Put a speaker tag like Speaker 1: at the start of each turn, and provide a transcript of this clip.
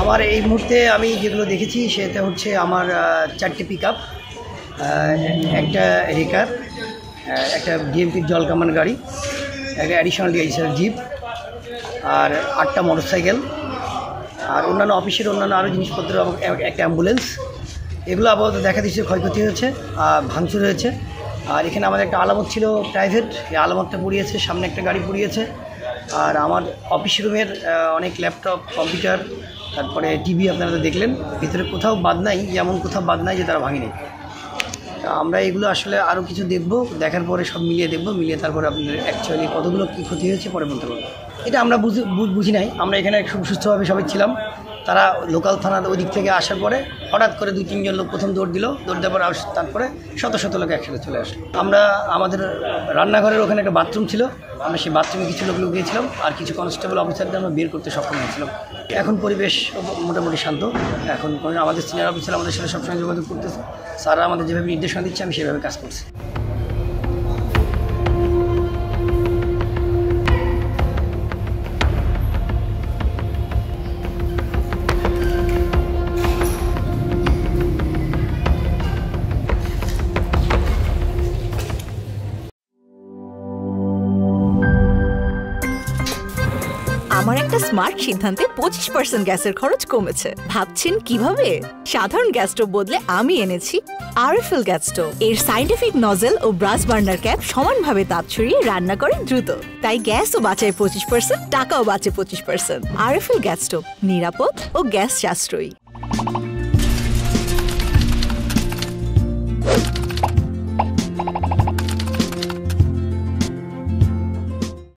Speaker 1: আমার এই মুহূর্তে আমি যেগুলো দেখেছি সেটা হচ্ছে আমার 4টে পিকআপ, একটা রেকার, একটা ডিএমপির জল কামান গাড়ি, একটা অ্যাডিশনাল ডিআইএসএল জিপ, আর 8টা মোটরসাইকেল, আর অন্যান্য অফিসের অন্যান্য আরও জিনিসপত্র, একটা অ্যাম্বুলেন্স। এগুলো আপাতত দেখা দিচ্ছে ক্ষয়ক্ষতি হয়েছে, ভাঙচুর হয়েছে। আর এখানে আমাদের একটা আলামত ছিল প্রাইভেট, এই আলামতটা পুড়িয়েছে, সামনে একটা গাড়ি পুড়িয়েছে। আর আমার অফিস রুমের অনেক ল্যাপটপ, কম্পিউটার, তারপরে টিভি আপনারা তো দেখলেন, ভিতরে কোথাও বাদ নাই, যেমন কোথাও বাদ নাই যে তারা ভাঙেনি। আমরা এগুলো আসলে আরও কিছু দেখব, দেখার পরে সব মিলিয়ে দেখব, মিলিয়ে তারপরে আপনাদের অ্যাকচুয়ালি কতগুলো কী ক্ষতি হয়েছে পরে বলতে পারবো। এটা আমরা বুঝি নাই। আমরা এখানে খুব সুস্থভাবে সবাই ছিলাম। তারা লোকাল থানার ওই দিক থেকে আসার পরে হঠাৎ করে 2-3 লোক প্রথম দৌড় দিল, দৌড় দেওয়ার পর তারপরে শত শত লোক একসাথে চলে আসলো। আমরা আমাদের রান্নাঘরের ওখানে একটা বাথরুম ছিল, আমরা সেই বাথরুমে কিছু লোক লুকিয়েছিলাম, আর কিছু কনস্টেবল অফিসারদের আমরা বের করতে সক্ষম হয়েছিলাম। এখন পরিবেশ মোটামুটি শান্ত। এখন আমাদের সিনিয়র অফিসার আমাদের সাথে সবসময় যোগাযোগ করতেছে, স্যাররা আমাদের যেভাবে নির্দেশনা দিচ্ছে আমি সেভাবে কাজ করছি।
Speaker 2: আমার একটা স্মার্ট সিদ্ধান্তে 25% গ্যাসের খরচ কমেছে। ভাবছেন কিভাবে? সাধারণ গ্যাস স্টোভ বদলে আমি এনেছি আরএফএল গ্যাস স্টোভ। এর সাইন্টিফিক নজল ও ব্রাস বার্নার ক্যাপ সমানভাবে তাপ ছড়িয়ে রান্না করে দ্রুত, তাই গ্যাসও বাঁচায় 25%, টাকাও বাঁচে 25%। আরএফএল গ্যাস স্টোভ, নিরাপদ ও গ্যাস সাশ্রয়ী।